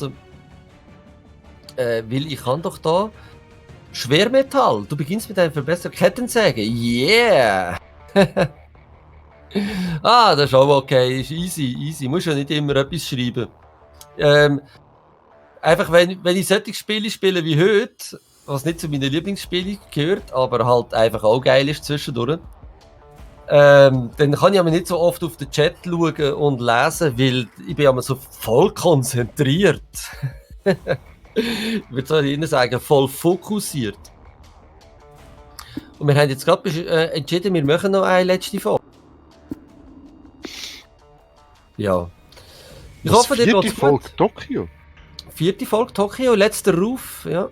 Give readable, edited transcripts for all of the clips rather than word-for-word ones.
anpassen. Weil ich kann doch da Schwermetall. Du beginnst mit einer verbesserten Kettensäge. Yeah! Das ist auch okay. Ist easy. Musst ja nicht immer etwas schreiben. Einfach, wenn ich solche Spiele spiele wie heute, was nicht zu meinen Lieblingsspielen gehört, aber halt einfach auch geil ist zwischendurch, dann kann ich aber nicht so oft auf den Chat schauen und lesen, weil ich bin immer so voll konzentriert. Ich würde so Ihnen sagen, voll fokussiert. Und wir haben jetzt gerade entschieden, wir machen noch eine letzte Folge. Ja. Ich hoffe, dir geht's gut. Folge Tokio? 4. Folge Tokio, letzter Ruf, ja.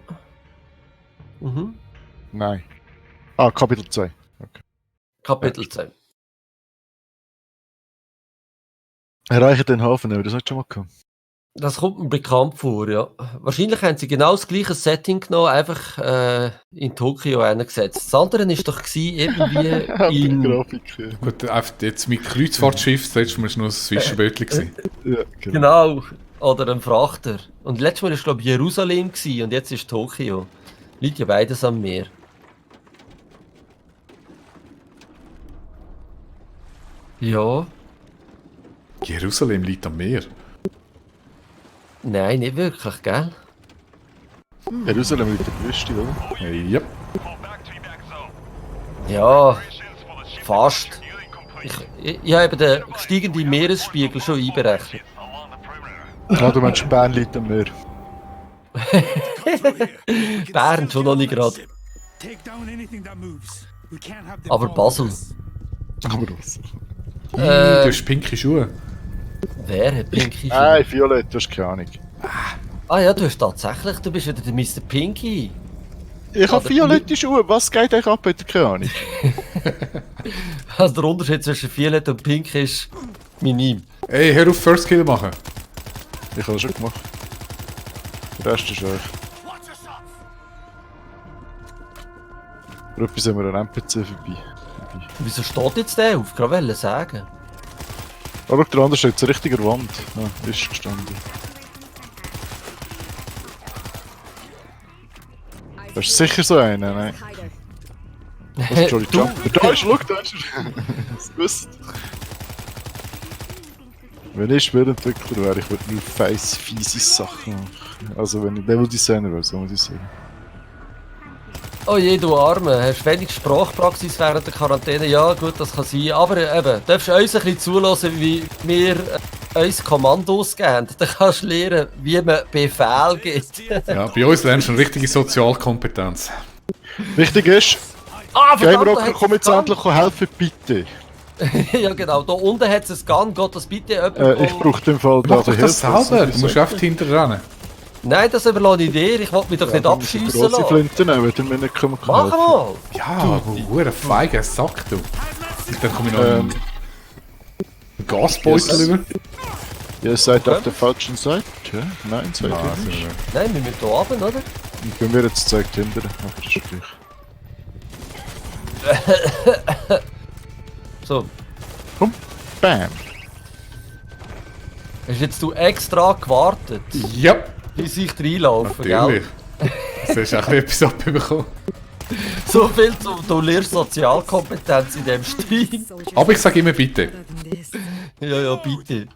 Mhm. Nein. Kapitel 2. Okay. Kapitel 2. Erreichen den Hafen, aber das hat schon mal gehabt. Das kommt mir bekannt vor, ja. Wahrscheinlich haben sie genau das gleiche Setting genommen, einfach in Tokio eingesetzt. Das andere war doch irgendwie in... Grafik, ja. Gut, einfach jetzt mit Kreuzfahrtschiff, das letzte Mal war noch ein Zwischenbötchen. Ja, Genau. Oder ein Frachter. Und letztes Mal war, glaube ich, Jerusalem gewesen, und jetzt ist Tokio. Liegt ja beides am Meer. Ja. Jerusalem liegt am Meer. Nein, nicht wirklich, gell? Jerusalem mit der Wüste, oder? Ja. Ja, fast. Ich habe eben den gestiegenen Meeresspiegel schon einberechnet. Ja, du meinst, Bern liegt am Meer. Bern schon noch nicht gerade. Aber Basel. Aber was? Du hast pinke Schuhe. Wer hat pinke Schuhe? Nein, Violett, du hast keine Ahnung. Ja, du hast tatsächlich, du bist wieder der Mr. Pinky. Ich habe violette Schuhe, was geht euch ab, hat keine Ahnung. Also der Unterschied zwischen Violett und Pink ist minim. Ey, hör auf First Kill machen. Ich habe das schon gemacht. Der Rest ist euch. Für etwas haben wir einen NPC vorbei. Wieso steht jetzt der auf? Gerade wollte sagen. Schau, der andere steht zur richtigen Wand. Ja, ist gestanden. Das ist sicher so einer, nein. Was ist Jolly Jumper? Da ist, schau, da ist er. Das gewusst. Wenn ich Spielentwickler wäre, ich würde nur fiese Sachen machen. Also wenn ich Level-Designer wäre, so muss ich sagen. Oh je, du Arme, hast wenig Sprachpraxis während der Quarantäne? Ja, gut, das kann sein. Aber eben, darfst du uns ein bisschen zulassen, wie wir uns Kommandos geben. Dann kannst du lernen, wie man Befehl gibt. Ja, bei uns lernst du eine richtige Sozialkompetenz. Wichtig ist, Gamerocker, komm jetzt endlich helfen, bitte. Ja genau, da unten hat es ein Gun, geht das bitte jemand? Ich brauche den Fall da Mach doch das selber, du musst einfach hinterrennen. Nein, das überlasse ich dir, ich will mich doch nicht abschiessen lassen. lassen. Flinten nehmen, wenn wir nicht kommen. Mach mal! Ja, du feiger Sack, du. Und dann komme ich noch einen Gasbeutel über. Ihr seid auf der falschen Seite? Nein, seid ihr nicht. Nein, wir müssen hier runter, oder? Und bei mir jetzt zeigt hinter, aber das ist gleich. So. Komm, bam! Hast jetzt du extra gewartet, Ja. bis ich reinlaufe, natürlich. Du hast auch etwas abbekommen. So viel du lernst Sozialkompetenz in dem Stream. Aber ich sage immer bitte. Ja, bitte.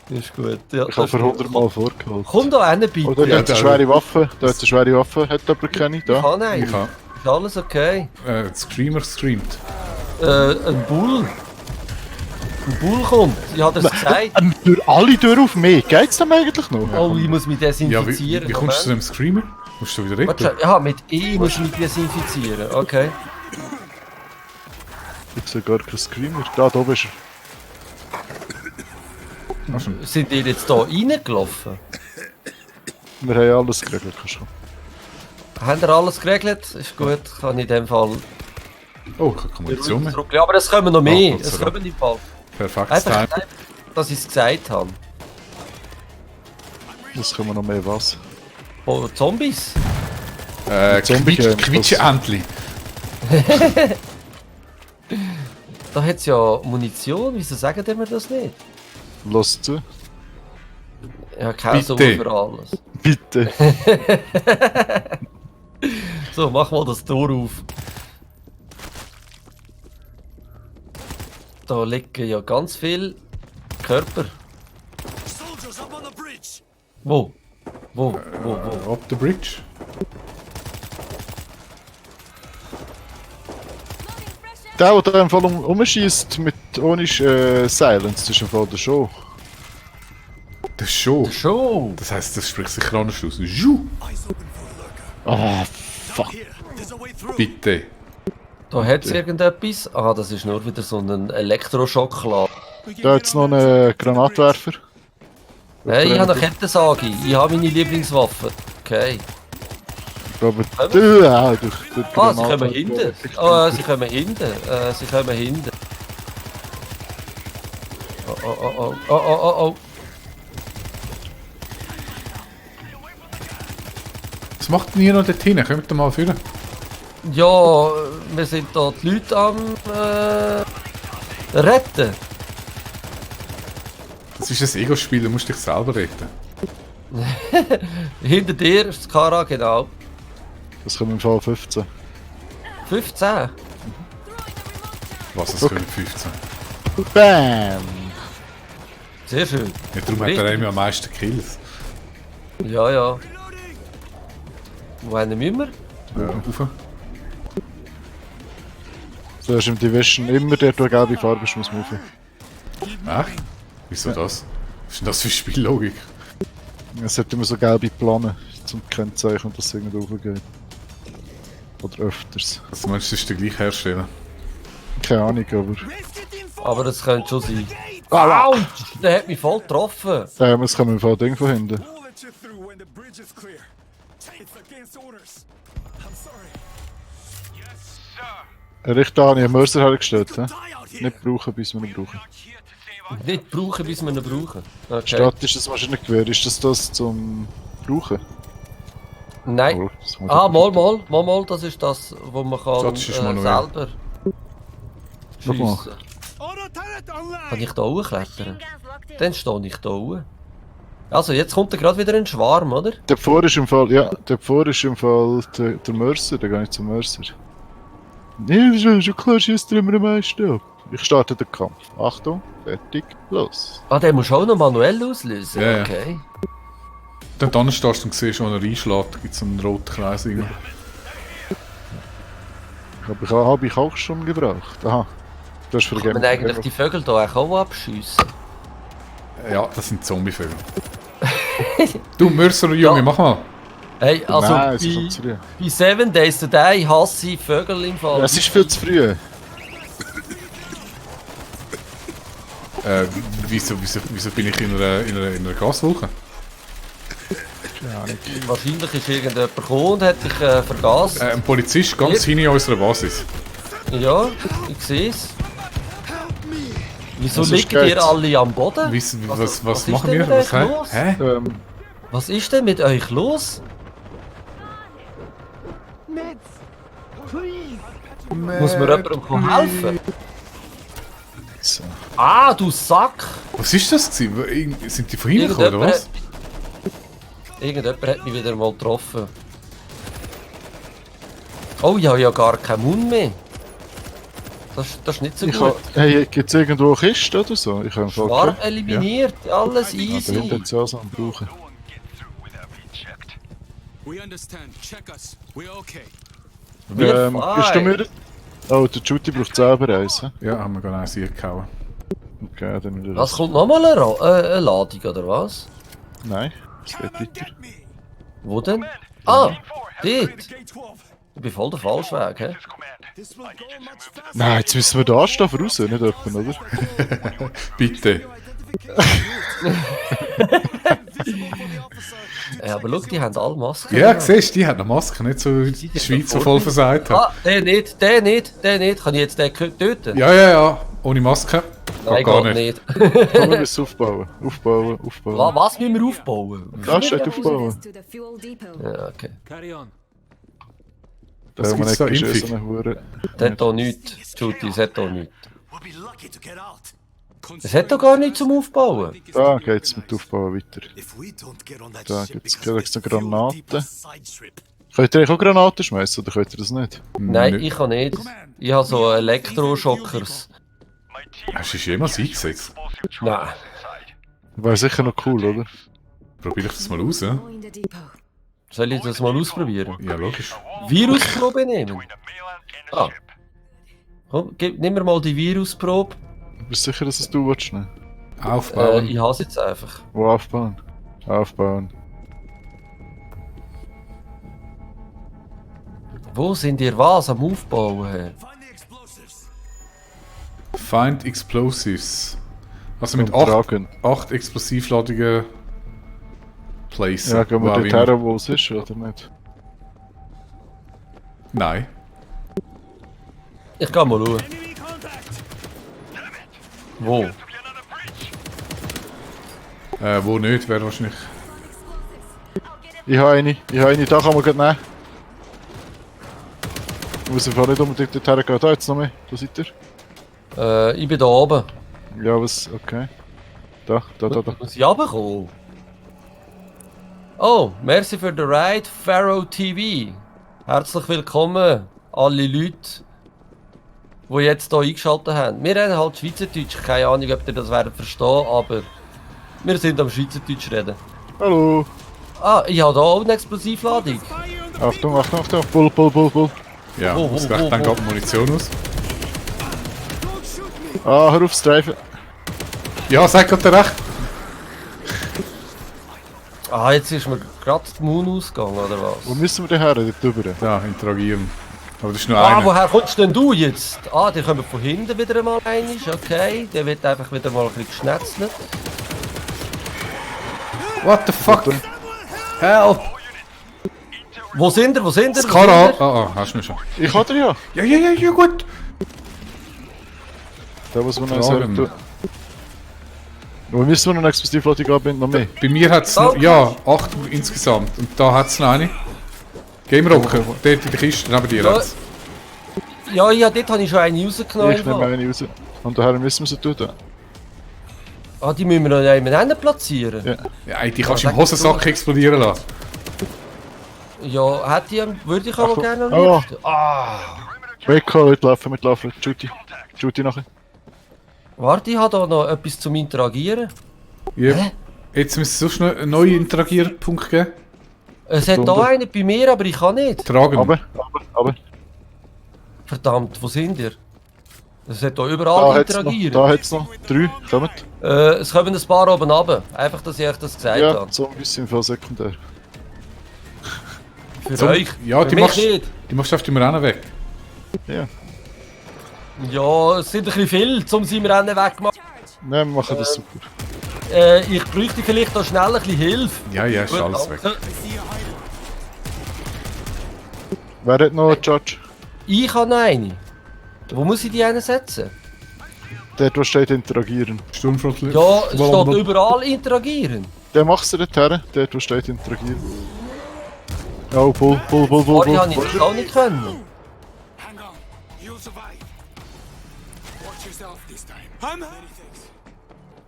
Das ist gut. Ja, Ich habe für 100 Mal vorgeholt. Komm da hin, bitte. Oder da hat eine schwere Waffe. Da hat eine schwere Waffe. Hat jemand keine? Da? Ich kann einen. Ich habe. Ist alles okay? Der Screamer screamt. Ein Bull. Ein Bull kommt. Ich habe das gesagt. Durch alle Türen auf mich. Geht's dem eigentlich noch? Oh, ich muss mich Ja, desinfizieren. wie kommst du zu dem Screamer? Musst du wieder reden? Warte, ja, mit E muss ich mich desinfizieren. Okay. Ich sehe gar keinen Screamer. Da oben ist er. Sind ihr jetzt hier reingelaufen? Wir haben alles geregelt. Habt ihr alles geregelt? Ist gut, kann ich in dem Fall. Oh, ich kann Munition mehr. Ja, aber es kommen noch mehr. Gott sei Es Dank. kommen im Fall. Perfektes Einfach, Time. dass ich es gesagt habe. Das können wir noch mehr was. Oh, Zombies? Zombie-Game, Quitscheentli. Da hat es ja Munition. Wieso sagen die mir das nicht? Los zu. Ich habe keine Summe Bitte. für alles. Bitte. So, mach mal das Tor auf. Da liegen ja ganz viele Körper. Wo? Wo? Up the bridge. Der da im Fall umschießt mit ohne Silence, das ist im Fall der Show. Das ist schon. Der Show! Das heisst, das spricht sich anders aus. Ju! Ah, fuck. Bitte. Da hat es irgendetwas. Ah, das ist nur wieder so ein Elektroschock. Da jetzt noch einen Granatwerfer. Hey, ich habe eine Kettensage. Ich habe meine Lieblingswaffe. Okay. Ich glaube, Ah, sie kommen hinten. Sie kommen hinten. Sie kommen hinten. Oh. Was macht denn ihr noch dort hin? Kommt ihr mal führen? Ja, wir sind da die Leute am retten. Das ist ein Ego-Spiel, du musst dich selber retten. Hinter dir ist das Kara, genau. Das kommt im Fall 15. 15. Was, es Okay. können 15. Bam! Sehr schön. Ja, darum hat Richtig. er immer am meisten Kills. Ja. Wohin müssen wir? Rauf. So ist im Division immer der, der gelbe Farbe ist, muss man rauf. Echt? Wieso das? Was ist denn das für Spiellogik? Es hat immer so gelbe Planen zum Kennzeichen, dass es irgendwie raufgeht. Oder öfters. Also meinst du, das ist der gleiche Hersteller? Keine Ahnung, aber... Aber das könnte schon sein. Ah, Autsch! Der hat mich voll getroffen. es kommt im Fall Ding von hinten. Richtig, habe ich einen Mörser hergestellt. Nicht brauchen, bis wir ihn brauchen. Nicht brauchen, bis wir ihn brauchen. Okay. Statisches Maschinengewehr, ist das zum brauchen? Nein. Oh, das kann man doch Mal, das ist das, wo man kann Das ist manuell. selber Schau mal. schiessen. Kann ich da hochklettern? Dann stehe ich da hoch. Also, jetzt kommt gerade wieder ein Schwarm, oder? Der vor ist im Fall, ja, der vor ist im Fall der Mörser, der geht nicht zum Mörser. Nee, schon klar, schießt er immer am meisten ab. Ich starte den Kampf. Achtung, fertig, los. Ah, den musst du auch noch manuell auslösen? Ja, ja. Okay. Dann stehst du und siehst, wo er reinschlägt, gibt es einen roten Kreis. Irgendwie. Hab ich auch schon gebraucht. Aha. Du hast Kann vergeben. man eigentlich die Vögel hier auch abschiessen? Ja, das sind Zombievögel. Du, Mörser und Junge, Ja. mach mal. Hey, also Nein, es ist schon zu früh. bei 7 Days to Die hasse ich Vögel im Fall. Ja, es ist viel zu früh. Wieso bin ich in einer Gaswolke? Wahrscheinlich ist irgendjemand gekommen und hat dich vergasen. Ein Polizist ganz hinten in unserer Basis. Ja, ich sehe es. Wieso Was ist liegen ihr geht's? alle am Boden? Was ist machen denn wir? mit Was, euch hä? los? Hä? Was ist denn mit euch los? Muss mir jemandem helfen? So. Ah, du Sack! Was ist das gewesen? Sind die von hinten gekommen, oder was? Irgendjemand hat mich wieder mal getroffen. Oh, ich habe ja gar keinen Mund mehr. Das ist nicht so gut. Hey, gibt's irgendwo Kisten oder so? Ich habe im Fall Schwarm eliminiert, alles Da hinten easy. hat es ja so einen brauchen. We understand. Check us. We're okay. Wir Bist du mir? Oh, der Judy braucht selber eins. hä? Ja, haben wir gerade eins eingehauen. Okay, dann wieder Was kommt nochmal eine Ladung, oder was? Nein, es geht weiter. Wo denn? Ah, dort. Ich bin voll der Falschweg, hä? Nein, jetzt müssen wir da stehen, raus, nicht öffnen, oder? Bitte. Ja, aber schau, die haben alle Masken. Ja, siehst du, die hat eine Maske, nicht so wie die Schweiz, die voll versagt hat. Ah, der nicht. Kann ich jetzt den töten? Ja, ohne Maske. Nein, gar geht nicht. Komm, wir müssen aufbauen. Aufbauen. Was müssen wir aufbauen? Da steht aufbauen. Ja, okay. Carry on. Was gibt's da? Impfung? So eine Hure. Das hat hier nichts. Judy, das hat hier nichts. We'll be lucky to get out. Es hat doch gar nichts zum Aufbauen. Da geht's mit Aufbauen weiter. If we don't get on that Da ship, gibt's it's gleich noch gonna be a Granaten. deeper side trip. Könnt ihr eigentlich auch Granaten schmeißen oder könnt ihr das nicht? Nein, Nö. ich kann nicht. Ich habe so Elektroschockers. Hast du dich jemals eingesetzt? Nein. Wäre sicher noch cool, oder? Probier ich das mal aus, ja? Going to depot. Soll ich das mal ausprobieren? Ja, logisch. Virusprobe nehmen? Ah. Komm, nimm mir mal die Virusprobe. Bist du sicher, dass es du willst? Ne? Aufbauen. Ich hasse jetzt einfach. Wo aufbauen? Aufbauen. Wo sind ihr was am Aufbauen? Find the explosives. Find Explosives. Also mit Und 8 tragen. Explosivladungen placen. Ja, gehen wir Wo auch dort immer. her, wo es ist, oder nicht? Nein. Ich kann mal schauen. Enemy contact. Wo? Wo nicht, wäre wahrscheinlich. Ich habe eine, da kann man gerade nehmen. Ich muss einfach nicht unbedingt dort hergehen. Da jetzt noch mehr. Da seid ihr. Ich bin da oben. Ja, was? Okay. Da. Muss ich runterkommen? Oh, merci für den Ride, Pharaoh TV. Herzlich willkommen, alle Leute, die jetzt hier eingeschaltet haben. Wir reden halt Schweizerdeutsch, keine Ahnung, ob ihr das werdet verstehen, aber wir sind am Schweizerdeutsch reden. Hallo. Ah, ich habe hier auch eine Explosivladung. Achtung. Bull. Ja, Wo, muss wo, gleich wo, dann wo? geht Munition aus. Ah, hör auf zu driven. Ja, sag grad recht. Ah, jetzt ist mir gerade die Moon ausgegangen, oder Wo was? müssen wir denn her? Dort drüber? Da, interagieren. Aber das ist nur Ah, einer. woher kommst denn du jetzt? Ah, die kommen von hinten wieder einmal einig, okay. Der wird einfach wieder mal ein bisschen geschnetzelt. What the fuck? Help! Wo sind ihr? Skara! Hast du nicht schon. Ich hatte ja. Ja, gut. Da muss man noch Tragen. sagen. Wo müssen wir noch eine Explosivladung anbinden? Noch mehr? Bei mir hat es noch, ja, 8 insgesamt. Und da hat es noch eine. Game Rocker, dort in der Kiste neben dir Ja. hat's. Ja, dort habe ich schon eine rausgenommen. Ich nehme eine raus. Und daher müssen wir sie tun. Ah, die müssen wir noch jemanden platzieren. Ja. Ja, die kannst du Ja, im Hosensack explodieren lassen. Ja, würde ich aber Ach, gerne am oh. liebsten. Ah, Wegkommen, mitlaufen. Juti nachher. warte, ich habe da noch etwas zum Interagieren. Ja. Hä? Jetzt müsste es sonst noch einen neuen Interagierpunkt geben. Es hat da einen bei mir, aber ich kann nicht. Tragen. Aber. Verdammt, wo sind ihr? Es hat da Da überall hat's noch. interagieren. Da hat's noch. 3. Kommt. Es kommen ein paar oben runter. Einfach, dass ich euch das gesagt Ja, habe. Zombies sind voll sekundär. Für Zum- euch. Ja, Für die mich machst, nicht. die machst du auf dem Rennen weg. Ja. Ja, es sind ein bisschen viel, um sie im Rennen wegzumachen. Nein, wir machen das super. Ich bräuchte vielleicht noch schnell ein bisschen Hilfe. Ja, ist Gut, alles weg. danke. Wer hat noch einen Judge? Ich habe noch eine. Wo muss ich die einsetzen? Dort, wo steht interagieren. Sturmflottille. Ja, es steht Bombe. überall interagieren. Der macht du dort her. Dort, wo steht interagieren. Oh, Bull. Vorher habe ich das auch nicht können. Hang on. You'll survive. Watch yourself this time.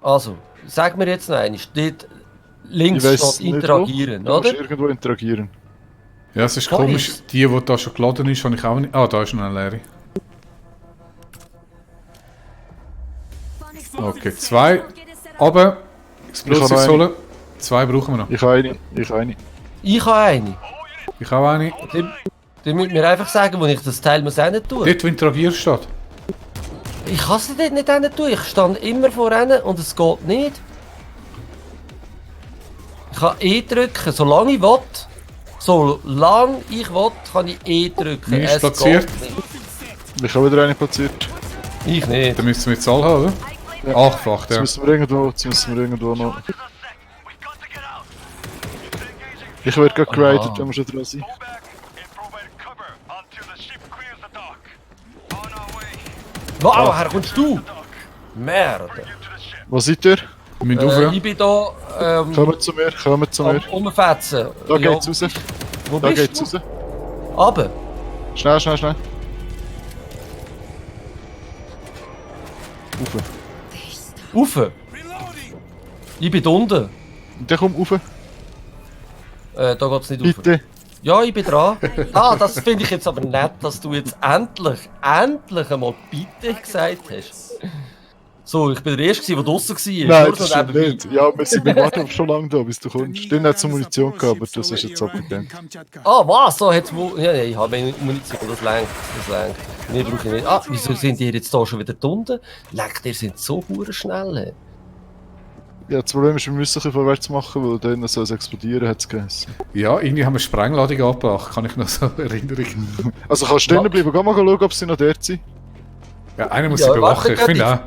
Also, sag mir jetzt noch einmal. Steht links Ich weiss steht nicht, interagieren, wo. Du musst oder? irgendwo interagieren. Ja, es ist Wo komisch. ist? Die da schon geladen ist, habe ich auch nicht. Ah, da ist noch eine leere. Okay, 2. Aber Explosives Ich habe holen. 2 brauchen wir noch. Ich habe eine. Ich habe eine. Ich habe eine. Die müsst mir einfach sagen, wo ich das Teil muss tun. Dort, wo interagierst steht. Ich kann es dort nicht hin tun. Ich stand immer vor ihnen und es geht nicht. Ich kann E drücken, solange ich will. Solange ich will, kann ich E drücken. Mir ist Es platziert. geht nicht. Ich habe wieder eine platziert. Ich nicht. Dann müssen wir jetzt alle haben, oder? Ja. 8-fach, Jetzt ja. müssen wir irgendwo noch. Ich werde gerade geradet, wenn wir schon dran sind. Wow, woher kommst du? Merde. Wo seid ihr? Wir müssen rauf, ja. Ich bin da Kommt zu mir. am Umfetzen. Da Ja, geht's raus. Wo Da bist geht's du? raus. Aber. Schnell. Rauf. Rauf! Reloading! Ich bin unten. Und dann komm rauf, Da geht's nicht rauf. bitte. Ja, ich bin dran. Ah, das finde ich jetzt aber nett, dass du jetzt endlich einmal bitte gesagt hast. So, ich bin der Erste, der draussen war. Nein, Nur das so stimmt nebenbei. nicht. Ja, wir warten schon lange da, bis du kommst. Dann hat es Munition gehabt, aber das ist jetzt abgedeckt. Ah, was? So hat's wohl. Ja, nee, ich habe Munition, das längt. Nee, brauche ich nicht. Ah, wieso sind die jetzt da schon wieder unten? Leck, ihr sind so hure schnell. Ja, das Problem ist, wir müssen ein bisschen vorwärts machen, weil dann soll es explodieren, hat es geheißen. Ja, irgendwie haben wir Sprengladung angebracht, kann ich noch so erinnern. Also kannst du stehen bleiben, geh mal schauen, ob sie noch dort sind. Ja, einer muss Ja, sie bewachen, warte, ich finde auch.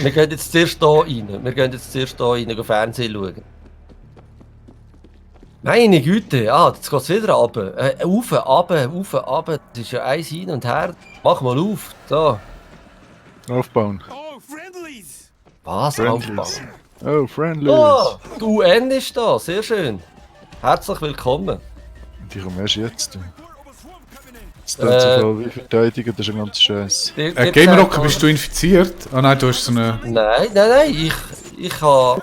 Wir gehen jetzt zuerst hier rein. Wir gehen jetzt zuerst hier rein, Fernsehen schauen. Meine Güte, jetzt geht es wieder runter. Rauf. Das ist ja eins hin und her. Mach mal auf. Da. Aufbauen. Oh, friendlies! Was? Friendlies. Aufbauen. Oh, friendly. Oh, die UN ist da. Sehr schön. Herzlich willkommen. Die kommen erst jetzt. Das Äh, tut so wie verteidigen, das ist ein ganzer Scheiß. Game Rocker, bist du infiziert? Ah nein, du hast so eine. Nein. Ich habe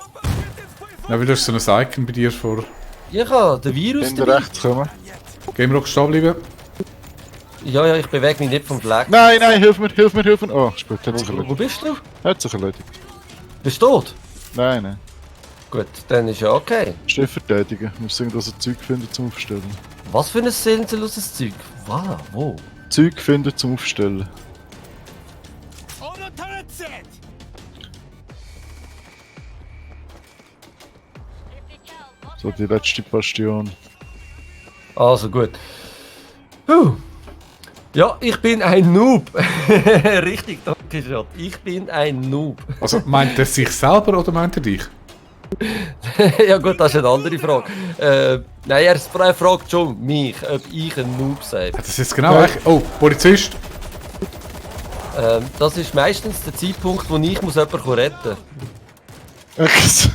Nein, weil du hast so ein Icon bei dir vor. den Virus Hinter dabei. rechts kommen. Game Rocker stehen bleiben. Ja, ich bewege mich nicht vom Fleck. Nein, hilf mir. Oh, spät, hat sich Wo erledigt. bist du? Hat sich erledigt. Bist du tot? Nein. Gut, dann ist ja okay. Schnell verteidigen. Wir müssen irgendwo so Zeug finden zum Aufstellen. Was für ein sinnloses Zeug? Was? Wo? Zeug finden zum Aufstellen. On the turret set! So die letzte Bastion. Also gut. Ja, ich bin ein Noob. Richtig, danke schon. Ich bin ein Noob. Also meint er sich selber oder meint er dich? Ja gut, das ist eine andere Frage. Nein, er fragt schon mich, ob ich ein Noob sei. Das ist jetzt genau eigentlich. Oh, Polizist! Das ist meistens der Zeitpunkt, wo ich muss jemanden retten muss.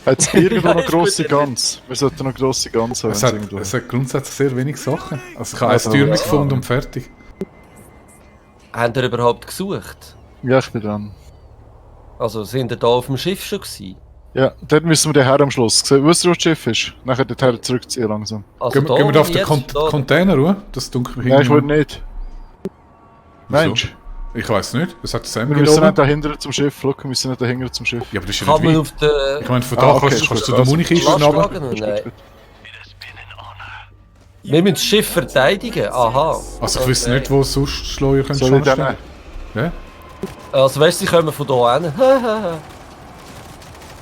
Hat es irgendwo Ja, noch ist grosse gut, Gans? Wir sollten noch grosse Gans haben. Es wenn's hat, irgendwo- es hat grundsätzlich sehr wenig Sachen. Also ich habe Also, ein Türchen ja. gefunden und fertig. Habt ihr überhaupt gesucht? Ja, ich bin dran. Also sind ihr da auf dem Schiff schon gewesen? Ja, dort müssen wir den her am Schluss. Wisst ihr, wo das Schiff ist? Nachher dorthin zurückziehen langsam. Also Gehen wir da auf den jetzt, da- Container, oder? Das dunkle Nein, ich will nicht. Wieso? Mensch, Ich weiß nicht. Das hat Sam wir müssen nicht oben. dahinter zum Schiff. Schau, wir müssen nicht dahinter zum Schiff. Ja, aber das ist ja Kann nicht man weit. auf den Ich meine, von da Ah, okay, kannst ist kannst gut. du den Also, Munikisten Last runter. tragen? Nein. Wir müssen das Schiff verteidigen. Aha. Also ich wüsste nicht, wo sonst Schleuer können Soll ich stehen. dann? Ja? Also weißt du, sie kommen von hier hin.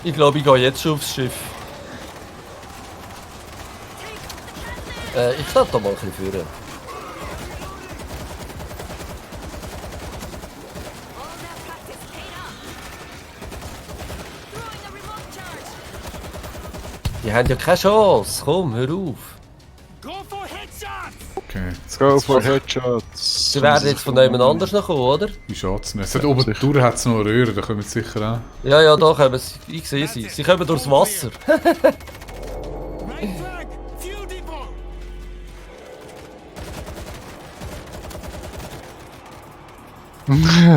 Ich glaube, ich gehe jetzt schon aufs Schiff. Ich stand da mal ein bisschen führen. Die haben ja keine Chance. Komm, hör auf. Go for headshots! Okay, Let's go for Headshots. Sie werden jetzt von jemand anders noch kommen, oder? wie schaut's nicht? Es hat oben sicher. durch hat es noch eine Röhre, da kommen sie sicher an. Ja, da kommen sie. Ich sehe sie. Sie kommen durchs Wasser. Right flag! Fuel depot!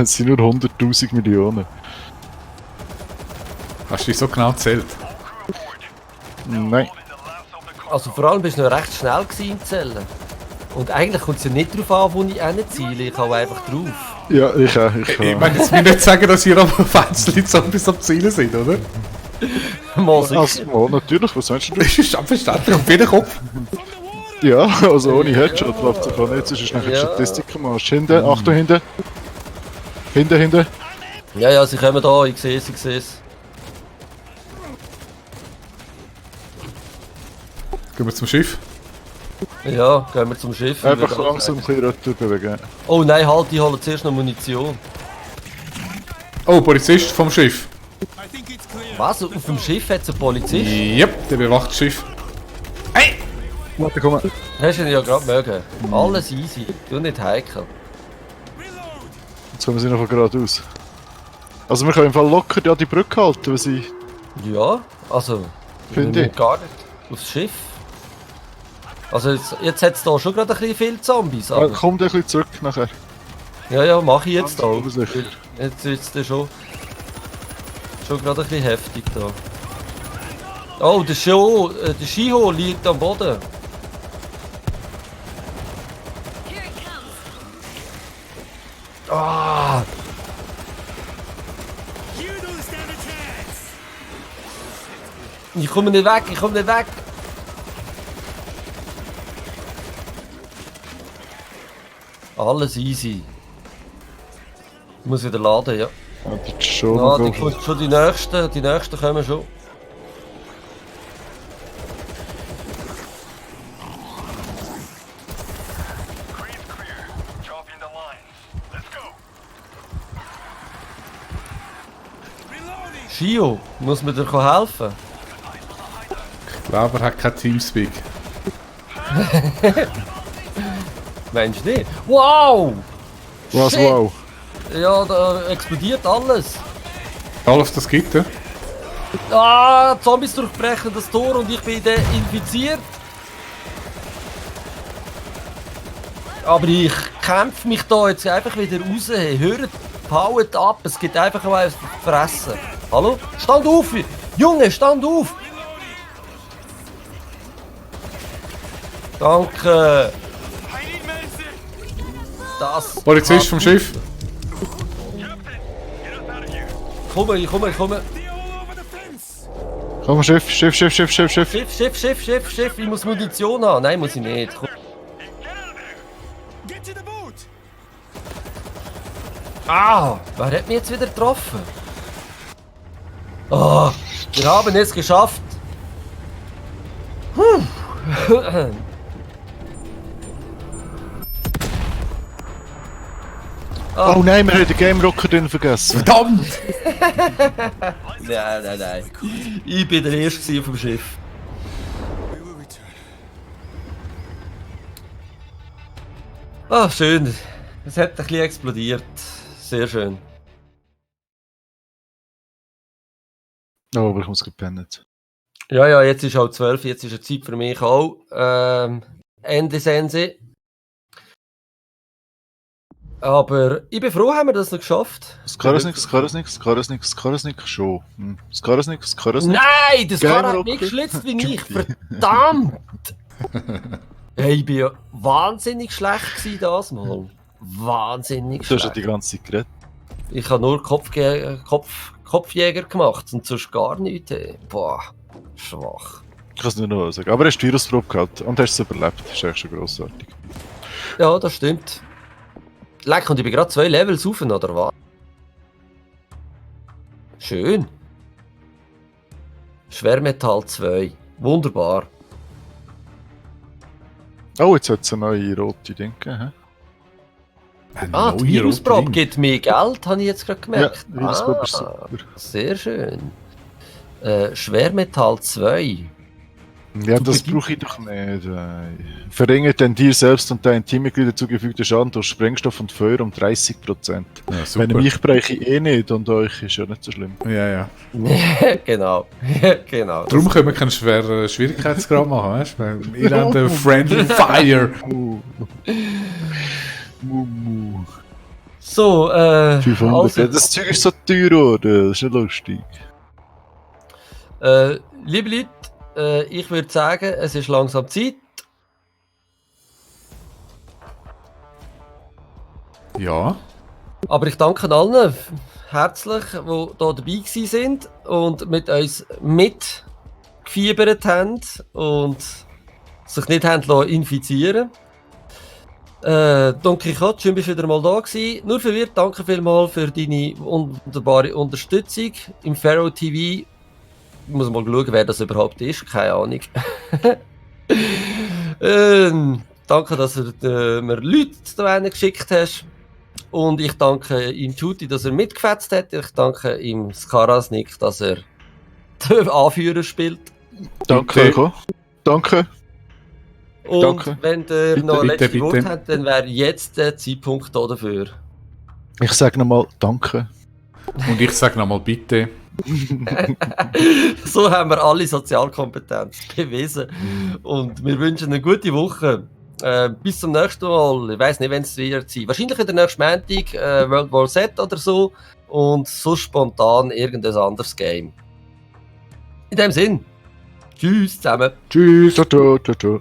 Es sind nur 100.000 Millionen. Hast du die so genau gezählt? Nein. Also vor allem bist du noch recht schnell gewesen im Zählen. Und eigentlich kommt es ja nicht darauf an, wo ich hinziele. Ich hau einfach drauf. Ja, ich auch. Ich meine, jetzt will ich nicht sagen, dass hier aber Fenster Zombies am Zielen sind, oder? Mal sicher. Also, oh, natürlich, was meinst du? Das ist selbstverständlich auf jeden Kopf. Ja, also ohne Headshot läuft es auch nicht, sonst ist nachher die Ja. Statistik am Arsch. Hinten, Achtung, hinten. Hinten. Ja, sie kommen da. Ich sehe es. Gehen wir zum Schiff. Ja, gehen wir zum Schiff. Einfach Ich würde langsam ein sagen. bisschen retour bewegen. Oh nein, halt, die holen zuerst noch Munition. Oh, Polizist vom Schiff. I think it's clear. Was? Auf dem Schiff hat es einen Polizist? Yep, der bewacht das Schiff. Warte, komm mal. Hast du ihn ja gerade mögen. Alles easy. Du nicht heikel. Jetzt kommen sie noch geradeaus. Also wir können im Fall locker ja die Brücke halten, weil sie... Ja, also. Finde wir ich. müssen gar nicht aufs Schiff. Also jetzt hat es da schon gerade ein bisschen viele Zombies. Aber Komm ein bisschen zurück nachher. Ja, mach ich jetzt auch. Aber sicher. Jetzt ist es schon gerade ein bisschen heftig da. Oh, der Shiho liegt am Boden. Here it comes. Ah! You don't stand a chance. Ich komme nicht weg, Alles easy. Ich muss wieder laden, ja. Ja, das ist schon Ja, noch die kommt schon die nächsten kommen schon. Reloading. Shio, muss mir dir helfen? Ich glaube, er hat kein Teamspeak. Meinst du nicht? Wow! Was, Shit. wow. Ja, da explodiert alles. Alles, das gibt, ja? Ah, Zombies durchbrechen das Tor und ich bin infiziert. Aber ich kämpfe mich da jetzt einfach wieder raus. Hört, haut ab, es gibt einfach mal Fressen. Hallo? Stand auf! Junge, stand auf! Danke! I need medicine. Das. Polizist vom Schiff. Ich komme. They're all over the fence. Komm, Schiff. Schiff, ich muss Munition haben. Nein, muss ich nicht. Komm. Get to the boat. Ah, wer hat mich jetzt wieder getroffen? Ah, wir haben es geschafft. Oh nein, wir haben den Game Rocker drin vergessen. Verdammt! Nein. Ich bin der Erste auf dem Schiff. We will return. Ah, schön. Es hat ein bisschen explodiert. Sehr schön. Oh, aber ich muss gepennt. Ja, jetzt ist halt 12, jetzt ist eine Zeit für mich auch. Ende Sense. Aber ich bin froh, haben wir das noch geschafft. Skarasnik, schon. Skarasnik. Nein, das Game Kar hat Rocker. mich geschlitzt wie ich. Verdammt! Hey, ich bin ja wahnsinnig schlecht gewesen das Mal. Wahnsinnig Du hast ja schlecht. die ganze Zeit geredet. Ich habe nur Kopfjäger gemacht und sonst gar nichts. Hey. Boah, schwach. Ich kann es nur noch sagen. Aber du hast die Virusprobe gehabt und hast es überlebt. Das ist echt schon grossartig. Ja, das stimmt. Leck, und ich bin gerade 2 Levels rauf, oder was? Schön. Schwermetall 2. Wunderbar. Oh, jetzt hat es eine neue rote Ding gegeben. Ah, die Virusprobe gibt mehr Geld, habe ich jetzt gerade Ja, gemerkt. Virusprobe ist super. Sehr schön. Schwermetall 2. Ja, das brauche ich doch nicht. Verringert den dir selbst und deinen Teammitgliedern zugefügte Schaden durch Sprengstoff und Feuer um 30%. Ja, super. Wenn mich breche ich eh nicht und euch ist ja nicht so schlimm. Ja. Genau. Genau. Darum können wir keinen schweren Schwierigkeitsgrad machen, weißt du? Weil ihr habt einen Friendly Fire. So, 500. also, Das Zeug ist so teuer, oder? Das ist nicht lustig. liebe Leute, ich würde sagen, es ist langsam Zeit. Ja. Aber ich danke allen herzlich, die hier dabei gewesen sind und mit uns mitgefiebert haben und sich nicht haben lassen infizieren. Don Quixote, schön bist du wieder mal da gewesen. Nur verwirrt, danke vielmals für deine wunderbare Unterstützung im Pharaoh TV. Ich muss mal schauen, wer das überhaupt ist, keine Ahnung. Danke, dass du mir Leute da geschickt hast. Und ich danke ihm Tuti, dass er mitgefetzt hat. Ich danke ihm Skarasnik, dass er den Anführer spielt. Danke, Nico. Danke. Und Danke. wenn ihr Bitte, noch ein bitte, letztes Wort bitte. habt, dann wäre jetzt der Zeitpunkt da dafür. Ich sage nochmal Danke. Und ich sage nochmal bitte. So haben wir alle Sozialkompetenz bewiesen. Und wir wünschen eine gute Woche. Bis zum nächsten Mal. Ich weiss nicht, wenn es wird sein. Wahrscheinlich in der nächsten Montag World War Z oder so. Und so spontan irgendein anderes Game. In dem Sinn. Tschüss zusammen. Tschüss, ciao, ciao, ciao.